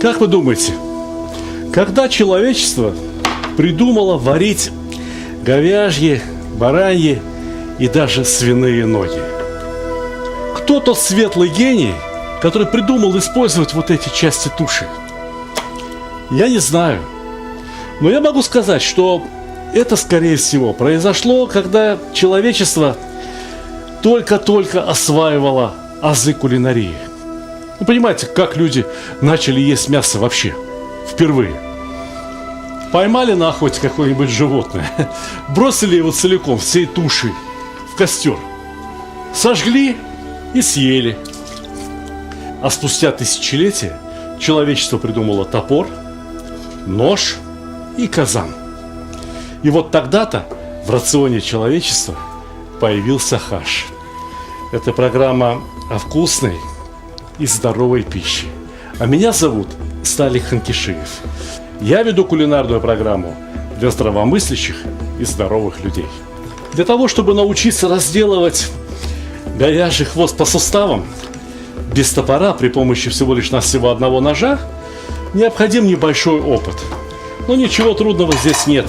Как вы думаете, когда человечество придумало варить говяжьи, бараньи и даже свиные ноги? Кто тот светлый гений, который придумал использовать вот эти части туши? Я не знаю. Но я могу сказать, что это, скорее всего, произошло, когда человечество только-только осваивало азы кулинарии. Вы понимаете, как люди начали есть мясо вообще? Впервые. Поймали на охоте какое-нибудь животное, бросили его целиком, всей тушей, в костер, сожгли и съели. А спустя тысячелетия человечество придумало топор, нож и казан. И вот тогда-то в рационе человечества появился хаш. Это программа о вкусной и здоровой пище. А меня зовут Сталик Ханкишиев. Я веду кулинарную программу для здравомыслящих и здоровых людей. Для того, чтобы научиться разделывать говяжий хвост по суставам без топора при помощи всего лишь навсего одного ножа, необходим небольшой опыт. Но ничего трудного здесь нет.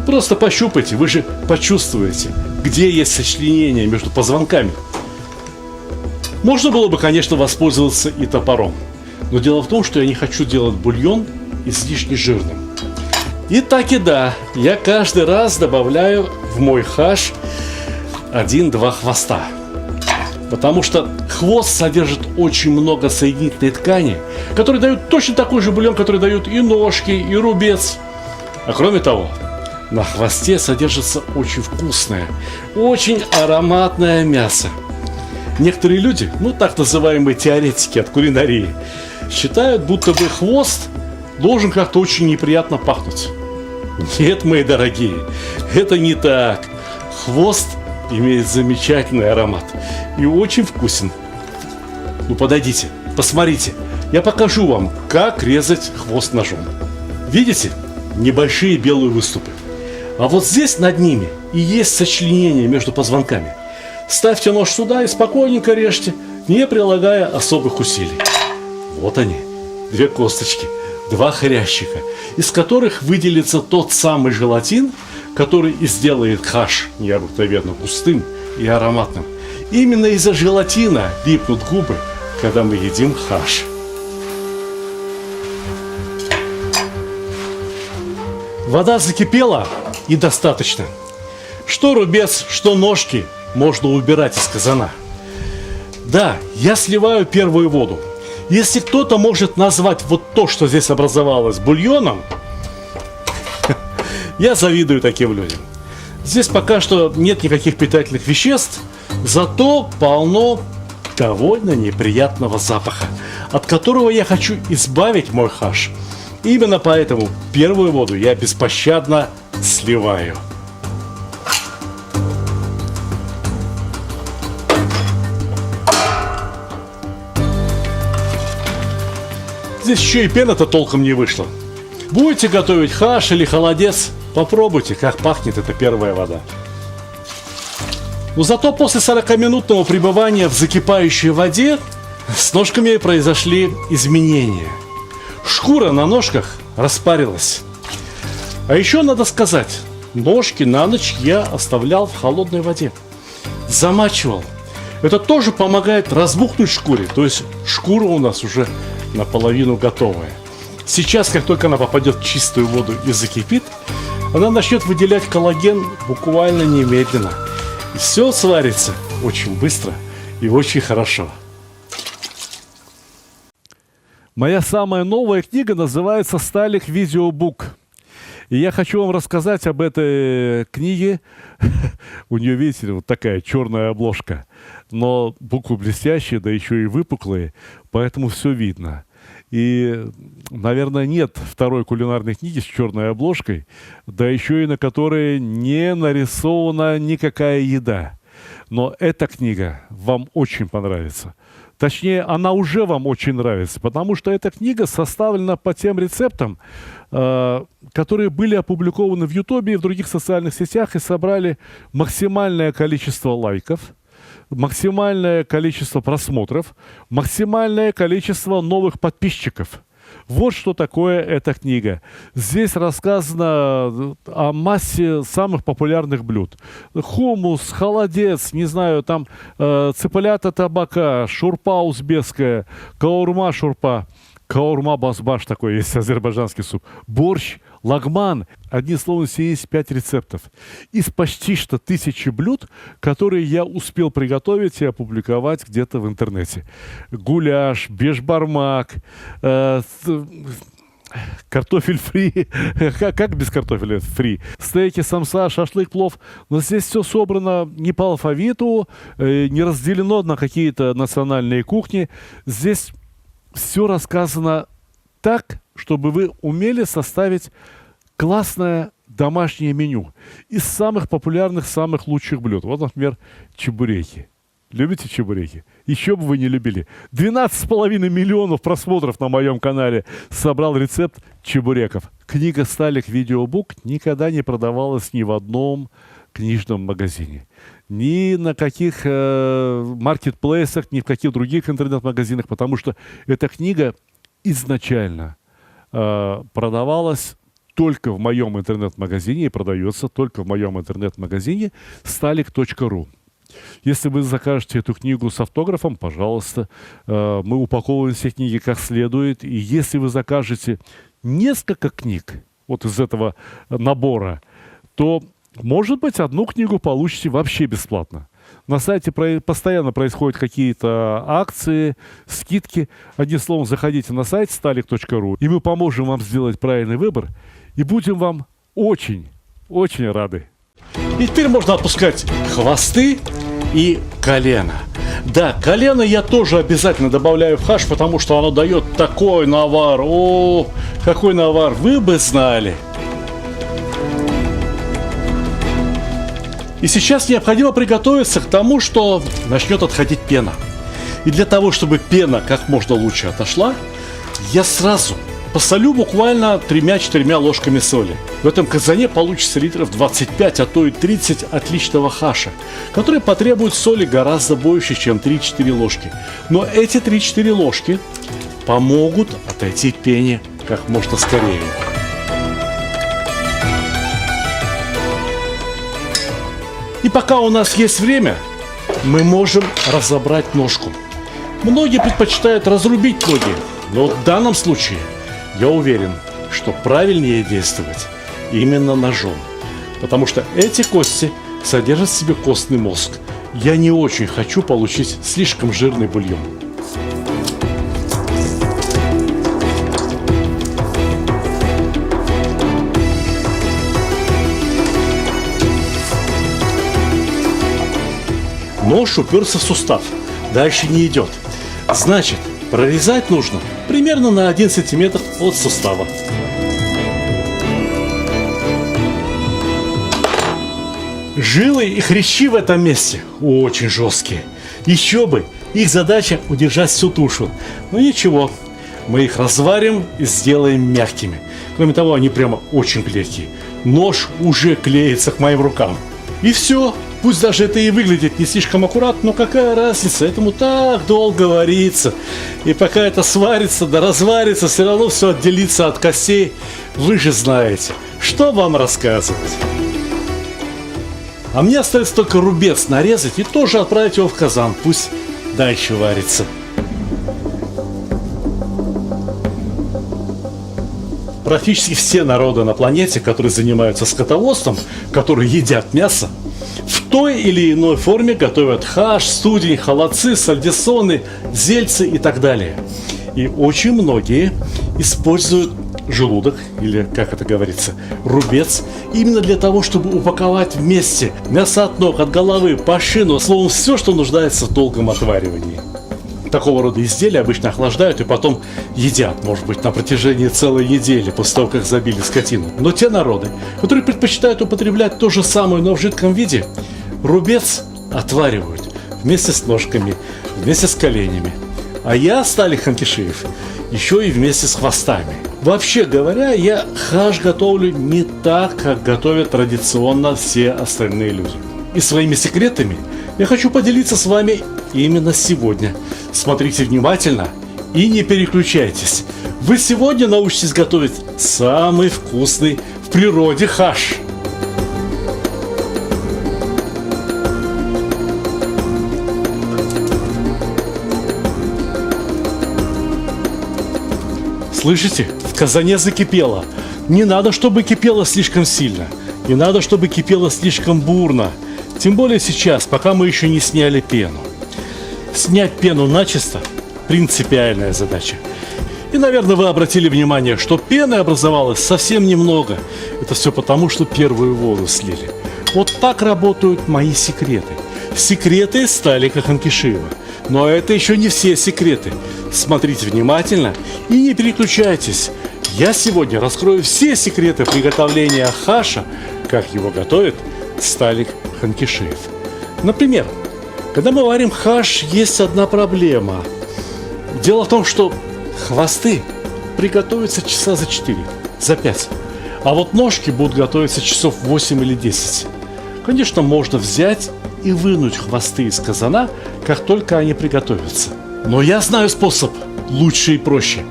Просто пощупайте, вы же почувствуете, где есть сочленение между позвонками. Можно было бы, конечно, воспользоваться и топором. Но дело в том, что я не хочу делать бульон излишне жирным. И так и да, я каждый раз добавляю в мой хаш 1-2 хвоста. Потому что хвост содержит очень много соединительной ткани, которые дают точно такой же бульон, который дают и ножки, и рубец. А кроме того, на хвосте содержится очень вкусное, очень ароматное мясо. Некоторые люди, так называемые теоретики от кулинарии, считают, будто бы хвост должен как-то очень неприятно пахнуть. Нет, мои дорогие, это не так. Хвост имеет замечательный аромат и очень вкусен. Подойдите, посмотрите, я покажу вам, как резать хвост ножом. Видите? Небольшие белые выступы. А вот здесь над ними и есть сочленение между позвонками. Ставьте нож сюда и спокойненько режьте, не прилагая особых усилий. Вот они, 2 косточки, 2 хрящика, из которых выделится тот самый желатин, который и сделает хаш необыкновенно густым и ароматным. Именно из-за желатина липнут губы, когда мы едим хаш. Вода закипела и достаточно. Что рубец, что ножки можно убирать из казана. Да, я сливаю первую воду. Если кто-то может назвать вот то, что здесь образовалось, бульоном, я завидую таким людям. Здесь пока что нет никаких питательных веществ, зато полно довольно неприятного запаха, от которого я хочу избавить мой хаш. Именно поэтому первую воду я беспощадно сливаю. Здесь еще и пена-то толком не вышла. Будете готовить хаш или холодец, попробуйте, как пахнет эта первая вода. Но зато после 40-минутного пребывания в закипающей воде с ножками произошли изменения. Шкура на ножках распарилась. А еще надо сказать, ножки на ночь я оставлял в холодной воде. Замачивал. Это тоже помогает разбухнуть шкуре. То есть шкура у нас уже наполовину готовая. Сейчас, как только она попадет в чистую воду и закипит, она начнет выделять коллаген буквально немедленно. И все сварится очень быстро и очень хорошо. Моя самая новая книга называется «Сталик Видеобук». И я хочу вам рассказать об этой книге. У нее, видите, вот такая черная обложка. Но буквы блестящие, да еще и выпуклые, поэтому все видно. И, наверное, нет второй кулинарной книги с черной обложкой, да еще и на которой не нарисована никакая еда. Но эта книга вам очень понравится. Точнее, она уже вам очень нравится, потому что эта книга составлена по тем рецептам, которые были опубликованы в Ютубе и в других социальных сетях и собрали максимальное количество лайков, максимальное количество просмотров, максимальное количество новых подписчиков. Вот что такое эта книга. Здесь рассказано о массе самых популярных блюд. Хумус, холодец, не знаю, там цыплята табака, шурпа узбекская, каурма шурпа. Каурма басбаш такой есть, азербайджанский суп. Борщ, лагман. Одним словом, здесь есть 5 рецептов. Из почти что 1000 блюд, которые я успел приготовить и опубликовать где-то в интернете. Гуляш, бешбармак, картофель фри. Как без картофеля фри? Стейки, самса, шашлык, плов. Но здесь все собрано не по алфавиту, не разделено на какие-то национальные кухни. Здесь все рассказано так, чтобы вы умели составить классное домашнее меню из самых популярных, самых лучших блюд. Вот, например, чебуреки. Любите чебуреки? Еще бы вы не любили. 12,5 миллионов просмотров на моем канале собрал рецепт чебуреков. Книга «Сталик Видеобук» никогда не продавалась ни в одном книжном магазине. Ни на каких маркетплейсах, ни в каких других интернет-магазинах, потому что эта книга изначально продавалась только в моем интернет-магазине и продается только в моем интернет-магазине stalik.ru. Если вы закажете эту книгу с автографом, пожалуйста, мы упаковываем все книги как следует. И если вы закажете несколько книг вот из этого набора, то, может быть, одну книгу получите вообще бесплатно. На сайте постоянно происходят какие-то акции, скидки. Одним словом, заходите на сайт stalik.ru, и мы поможем вам сделать правильный выбор, и будем вам очень, очень рады. И теперь можно отпускать хвосты и колено. Да, колено я тоже обязательно добавляю в хаш, потому что оно дает такой навар. О, какой навар, вы бы знали. И сейчас необходимо приготовиться к тому, что начнет отходить пена. И для того, чтобы пена как можно лучше отошла, я сразу посолю буквально 3-4 ложками соли. В этом казане получится литров 25, а то и 30 отличного хаша, который потребует соли гораздо больше, чем 3-4 ложки. Но эти 3-4 ложки помогут отойти пене как можно скорее. И пока у нас есть время, мы можем разобрать ножку. Многие предпочитают разрубить ноги, но в данном случае я уверен, что правильнее действовать именно ножом. Потому что эти кости содержат в себе костный мозг. Я не очень хочу получить слишком жирный бульон. Нож уперся в сустав. Дальше не идет. Значит, прорезать нужно примерно на 1 сантиметр от сустава. Жилы и хрящи в этом месте очень жесткие. Еще бы, их задача удержать всю тушу. Но ничего, мы их разварим и сделаем мягкими. Кроме того, они прямо очень клейкие. Нож уже клеится к моим рукам. И все. Пусть даже это и выглядит не слишком аккуратно, но какая разница, этому так долго варится. И пока это сварится, да разварится, все равно все отделится от костей. Вы же знаете, что вам рассказывать. А мне остается только рубец нарезать и тоже отправить его в казан. Пусть дальше варится. Практически все народы на планете, которые занимаются скотоводством, которые едят мясо, в той или иной форме готовят хаш, студень, холодцы, сальдисоны, зельцы и так далее. И очень многие используют желудок, или, как это говорится, рубец, именно для того, чтобы упаковать вместе мясо от ног, от головы, по шину, словом, все, что нуждается в долгом отваривании. Такого рода изделия обычно охлаждают и потом едят, может быть, на протяжении целой недели после того, как забили скотину. Но те народы, которые предпочитают употреблять то же самое, но в жидком виде, рубец отваривают вместе с ножками, вместе с коленями. А я, Сталик Хантишиев, еще и вместе с хвостами. Вообще говоря, я хаш готовлю не так, как готовят традиционно все остальные люди. И своими секретами я хочу поделиться с вами именно сегодня. Смотрите внимательно и не переключайтесь. Вы сегодня научитесь готовить самый вкусный в природе хаш. Слышите? В казане закипело. Не надо, чтобы кипело слишком сильно. Не надо, чтобы кипело слишком бурно. Тем более сейчас, пока мы еще не сняли пену. Снять пену начисто – принципиальная задача. И, наверное, вы обратили внимание, что пены образовалось совсем немного. Это все потому, что первую воду слили. Вот так работают мои секреты. Секреты Сталика Ханкишиева. Но это еще не все секреты. Смотрите внимательно и не переключайтесь. Я сегодня раскрою все секреты приготовления хаша, как его готовит Сталик Ханкишиев. Например, когда мы варим хаш, есть одна проблема. Дело в том, что хвосты приготовятся часа за 4, за 5. А вот ножки будут готовиться часов 8 или 10. Конечно, можно взять и вынуть хвосты из казана, как только они приготовятся. Но я знаю способ лучше и проще.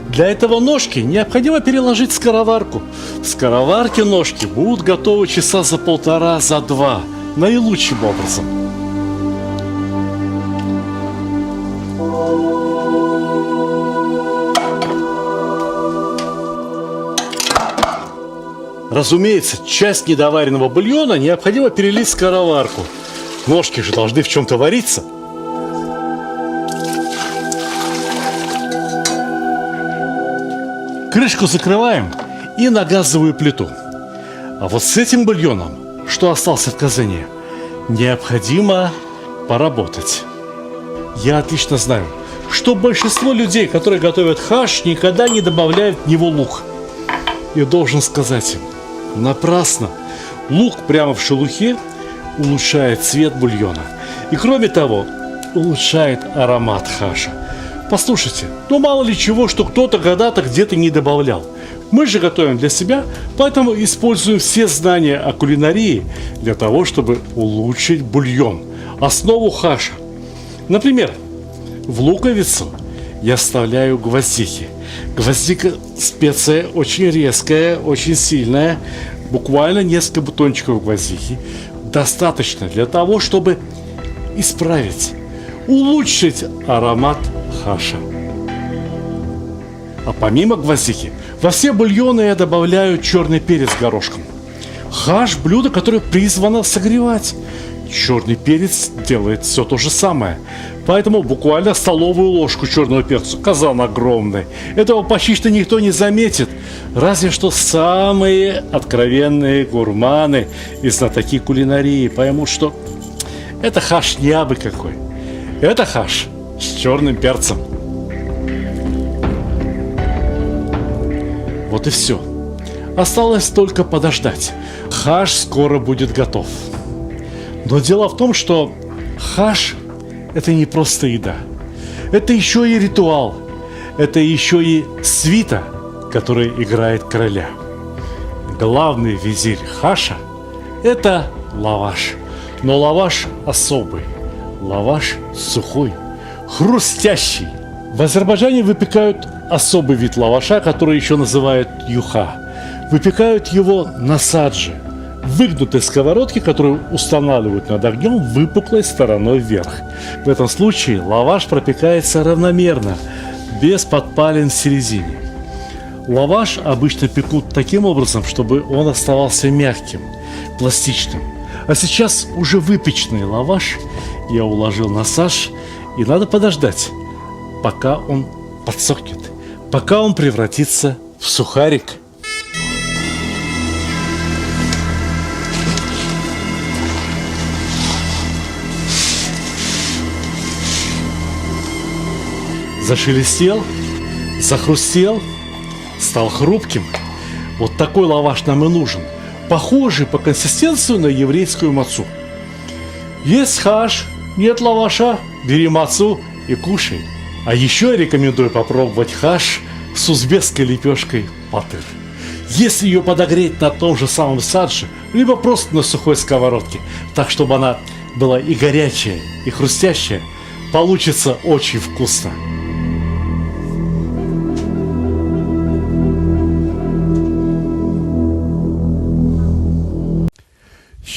Для этого ножки необходимо переложить в скороварку. В скороварке ножки будут готовы часа за 1,5, за 2. Наилучшим образом. Разумеется, часть недоваренного бульона необходимо перелить в скороварку. Ножки же должны в чем-то вариться. Крышку закрываем и на газовую плиту. А вот с этим бульоном, что остался в казане, необходимо поработать. Я отлично знаю, что большинство людей, которые готовят хаш, никогда не добавляют в него лук. И должен сказать им, напрасно. Лук прямо в шелухе улучшает цвет бульона. И кроме того, улучшает аромат хаша. Послушайте, ну мало ли чего, что кто-то когда-то где-то не добавлял. Мы же готовим для себя, поэтому используем все знания о кулинарии для того, чтобы улучшить бульон, основу хаша. Например, в луковицу я вставляю гвоздики. Гвоздика специя очень резкая, очень сильная. Буквально несколько бутончиков гвоздики достаточно для того, чтобы исправить, улучшить аромат хаша. А помимо гвоздики, во все бульоны я добавляю черный перец горошком. Хаш – блюдо, которое призвано согревать. Черный перец делает все то же самое. Поэтому буквально столовую ложку черного перца, казан огромный, этого почти что никто не заметит. Разве что самые откровенные гурманы и знатоки кулинарии поймут, что это хаш не абы какой. Это хаш с черным перцем. Вот и все. Осталось только подождать. Хаш скоро будет готов. Но дело в том, что хаш – это не просто еда. Это еще и ритуал. Это еще и свита, которая играет короля. Главный визирь хаша – это лаваш. Но лаваш особый. Лаваш сухой, хрустящий. В Азербайджане выпекают особый вид лаваша, который еще называют юха. Выпекают его на садже, выгнутой сковородке, которую устанавливают над огнем выпуклой стороной вверх. В этом случае лаваш пропекается равномерно, без подпалин в середине. Лаваш обычно пекут таким образом, чтобы он оставался мягким, пластичным. А сейчас уже выпеченный лаваш я уложил на саж, и надо подождать, пока он подсохнет, пока он превратится в сухарик. Зашелестел, захрустел, стал хрупким. Вот такой лаваш нам и нужен, похожий по консистенции на еврейскую мацу. Есть хаш, нет лаваша, бери мацу и кушай. А еще я рекомендую попробовать хаш с узбекской лепешкой патыр. Если ее подогреть на том же самом садже, либо просто на сухой сковородке, так чтобы она была и горячая, и хрустящая, получится очень вкусно.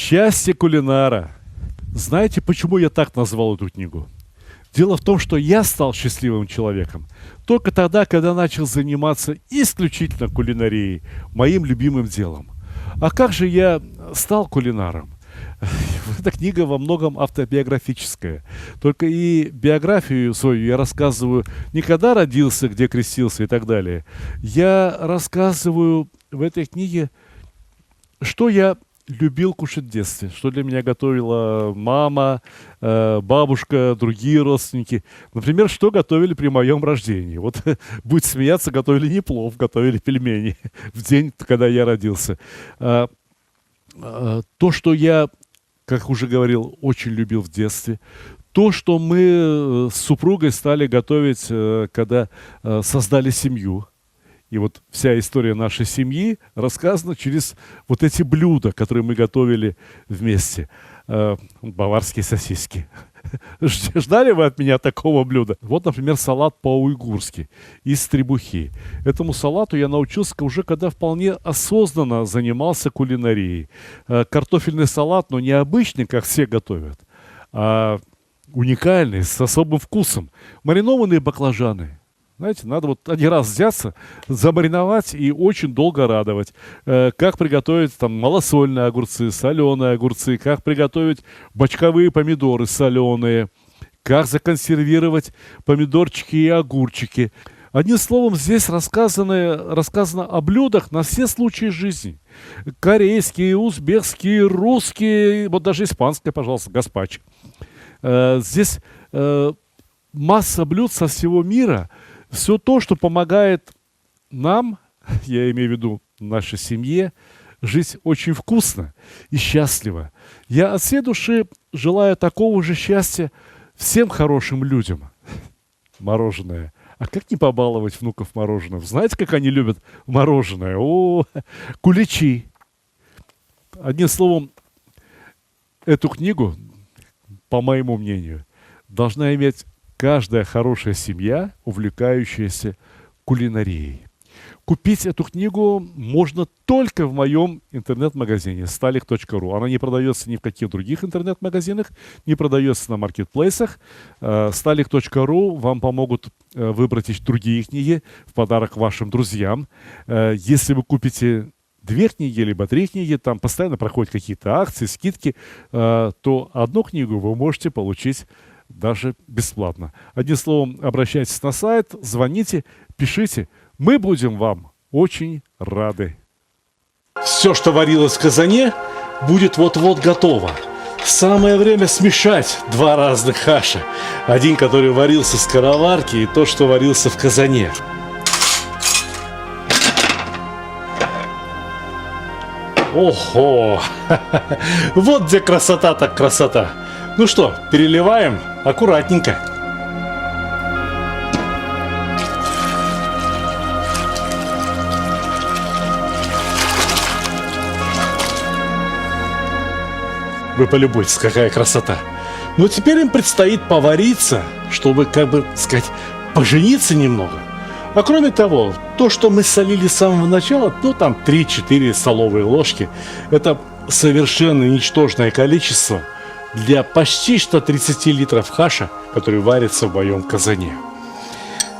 Счастье кулинара. Знаете, почему я так назвал эту книгу? Дело в том, что я стал счастливым человеком только тогда, когда начал заниматься исключительно кулинарией, моим любимым делом. А как же я стал кулинаром? Эта книга во многом автобиографическая. Только и биографию свою я рассказываю не когда родился, где крестился и так далее. Я рассказываю в этой книге, что я любил кушать в детстве, что для меня готовила мама, бабушка, другие родственники. Например, что готовили при моем рождении. Вот, будь смеяться, готовили не плов, готовили пельмени в день, когда я родился. То, что я, как уже говорил, очень любил в детстве. То, что мы с супругой стали готовить, когда создали семью. И вот вся история нашей семьи рассказана через вот эти блюда, которые мы готовили вместе. Баварские сосиски. Ждали вы от меня такого блюда? Вот, например, салат по-уйгурски из требухи. Этому салату я научился уже, когда вполне осознанно занимался кулинарией. Картофельный салат, но не обычный, как все готовят, а уникальный, с особым вкусом. Маринованные баклажаны. Знаете, надо вот один раз взяться, замариновать и очень долго радовать. Как приготовить там малосольные огурцы, соленые огурцы, как приготовить бочковые помидоры соленые, как законсервировать помидорчики и огурчики. Одним словом, здесь рассказано о блюдах на все случаи жизни. Корейские, узбекские, русские, вот даже испанское, пожалуйста, гаспачо. Здесь масса блюд со всего мира. Все то, что помогает нам, я имею в виду нашей семье, жить очень вкусно и счастливо. Я от всей души желаю такого же счастья всем хорошим людям. Мороженое. А как не побаловать внуков мороженым? Знаете, как они любят мороженое? О, куличи. Одним словом, эту книгу, по моему мнению, должна иметь каждая хорошая семья, увлекающаяся кулинарией. Купить эту книгу можно только в моем интернет-магазине stalik.ru. Она не продается ни в каких других интернет-магазинах, не продается на маркетплейсах. Stalik.ru вам помогут выбрать другие книги в подарок вашим друзьям. Если вы купите 2 книги, либо 3 книги, там постоянно проходят какие-то акции, скидки, то одну книгу вы можете получить даже бесплатно. Одним словом, обращайтесь на сайт, звоните, пишите. Мы будем вам очень рады. Все, что варилось в казане, будет вот-вот готово. Самое время смешать 2 разных хаша. Один, который варился в скороварке, и тот, что варился в казане. Ого! Вот где красота так красота. Ну что, переливаем аккуратненько. Вы полюбуйтесь, какая красота. Но теперь им предстоит повариться, чтобы, как бы сказать, пожениться немного. А кроме того, то, что мы солили с самого начала, ну там 3-4 столовые ложки, это совершенно ничтожное количество для почти что 30 литров хаша, который варится в моем казане.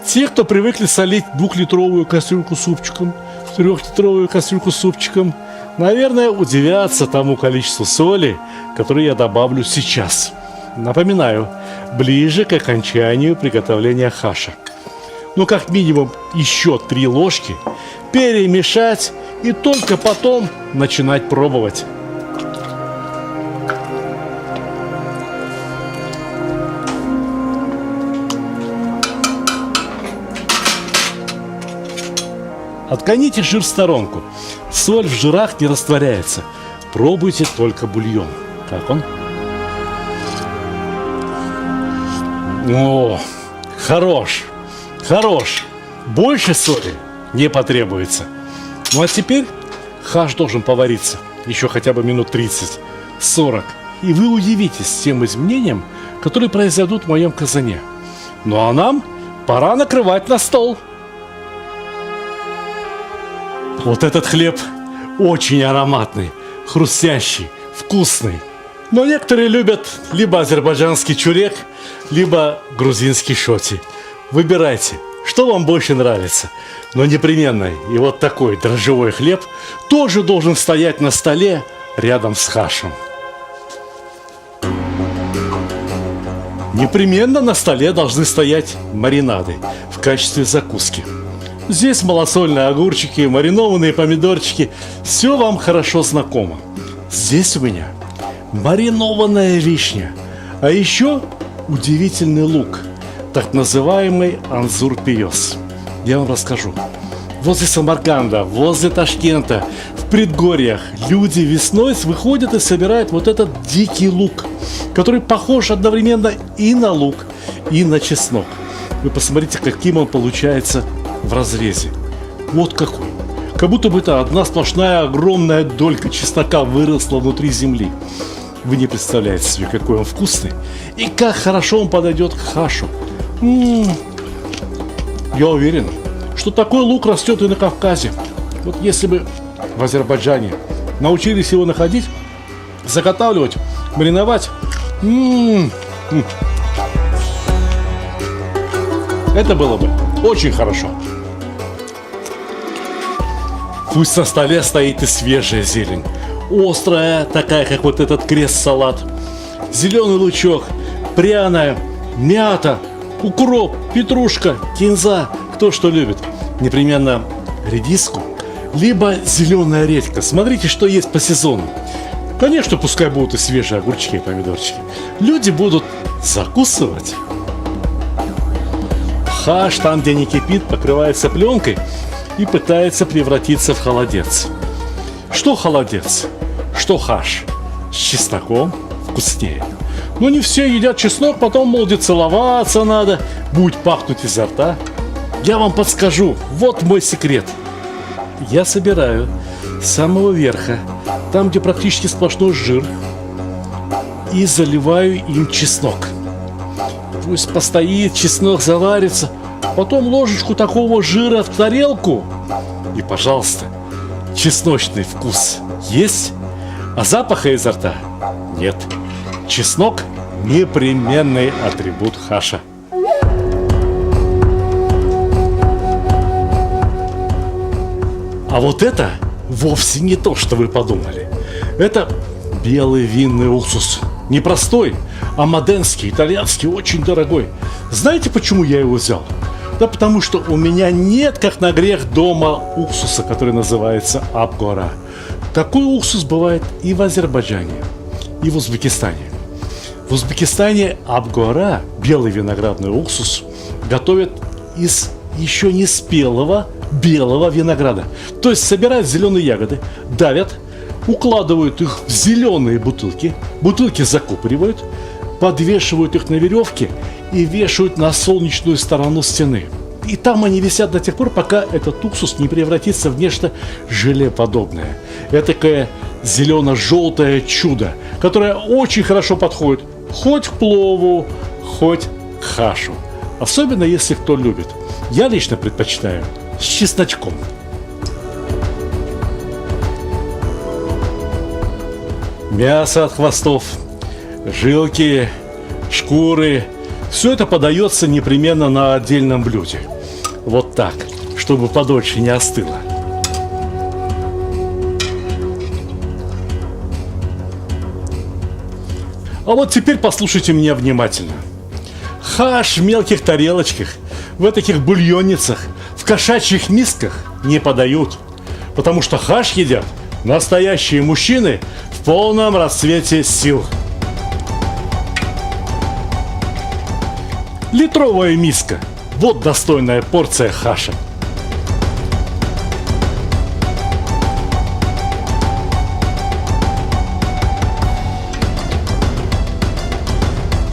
Те, кто привыкли солить 2-литровую кастрюльку супчиком, 3-литровую кастрюльку супчиком, наверное, удивятся тому количеству соли, которое я добавлю сейчас. Напоминаю, ближе к окончанию приготовления хаша. Ну, как минимум, еще 3 ложки, перемешать и только потом начинать пробовать. Отгоните жир в сторонку. Соль в жирах не растворяется. Пробуйте только бульон. Как он? О, хорош. Хорош. Больше соли не потребуется. Ну а теперь хаш должен повариться еще хотя бы минут 30-40. И вы удивитесь тем изменениям, которые произойдут в моем казане. Ну а нам пора накрывать на стол. Вот этот хлеб очень ароматный, хрустящий, вкусный. Но некоторые любят либо азербайджанский чурек, либо грузинский шоти. Выбирайте, что вам больше нравится. Но непременно и вот такой дрожжевой хлеб тоже должен стоять на столе рядом с хашем. Непременно на столе должны стоять маринады в качестве закуски. Здесь малосольные огурчики, маринованные помидорчики. Все вам хорошо знакомо. Здесь у меня маринованная вишня. А еще удивительный лук, так называемый анзур-пиёз. Я вам расскажу. Возле Самарканда, возле Ташкента, в предгорьях люди весной выходят и собирают вот этот дикий лук, который похож одновременно и на лук, и на чеснок. Вы посмотрите, каким он получается в разрезе. Вот какой. Как будто бы это одна сплошная огромная долька чеснока выросла внутри земли. Вы не представляете себе, какой он вкусный и как хорошо он подойдет к хашу. Я уверен, что такой лук растет и на Кавказе. Вот если бы в Азербайджане научились его находить, заготавливать, мариновать, это было бы очень хорошо. Пусть на столе стоит и свежая зелень, острая, такая, как вот этот крест-салат, зеленый лучок, пряная, мята, укроп, петрушка, кинза, кто что любит. Непременно редиску, либо зеленая редька. Смотрите, что есть по сезону. Конечно, пускай будут и свежие огурчики и помидорчики. Люди будут закусывать. Хаш, там, где не кипит, покрывается пленкой и пытается превратиться в холодец. Что холодец, что хаш. С чесноком вкуснее. Но не все едят чеснок, потом, мол, целоваться надо, будет пахнуть изо рта. Я вам подскажу, вот мой секрет. Я собираю с самого верха, там, где практически сплошной жир, и заливаю им чеснок. Пусть постоит, чеснок заварится, потом ложечку такого жира в тарелку, и, пожалуйста, чесночный вкус есть, а запаха изо рта нет. Чеснок – непременный атрибут хаша. А вот это вовсе не то, что вы подумали. Это белый винный уксус. Не простой, а моденский, итальянский, очень дорогой. Знаете, почему я его взял? Да потому что у меня нет, как на грех, дома уксуса, который называется Абгора. Такой уксус бывает и в Азербайджане, и в Узбекистане. В Узбекистане Абгора, белый виноградный уксус, готовят из еще не спелого белого винограда. То есть собирают зеленые ягоды, давят, укладывают их в зеленые бутылки, бутылки закупоривают, подвешивают их на веревке и вешают на солнечную сторону стены. И там они висят до тех пор, пока этот уксус не превратится в нечто желеподобное. Этакое зелено-желтое чудо, которое очень хорошо подходит хоть к плову, хоть к хашу. Особенно если кто любит. Я лично предпочитаю с чесночком. Мясо от хвостов, жилки, шкуры – все это подается непременно на отдельном блюде. Вот так, чтобы подольше не остыло. А вот теперь послушайте меня внимательно. Хаш в мелких тарелочках, в таких бульонницах, в кошачьих мисках не подают. Потому что хаш едят настоящие мужчины в полном расцвете сил. Литровая миска. Вот достойная порция хаша.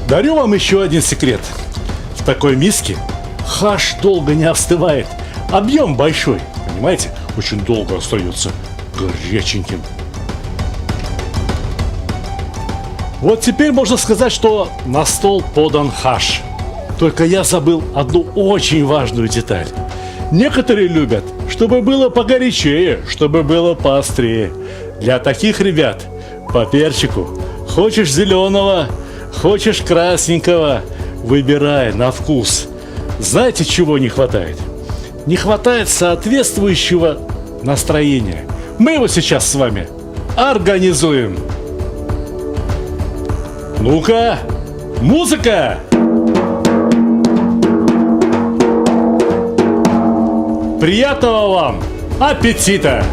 Дарю вам еще один секрет. В такой миске хаш долго не остывает. Объем большой, понимаете? Очень долго остается горяченьким. Вот теперь можно сказать, что на стол подан хаш. Только я забыл одну очень важную деталь. Некоторые любят, чтобы было погорячее, чтобы было поострее. Для таких ребят По перчику. Хочешь зеленого, хочешь красненького. Выбирай на вкус. Знаете, чего не хватает? Не хватает соответствующего настроения. Мы его сейчас с вами организуем. Ну-ка, музыка! Приятного вам аппетита!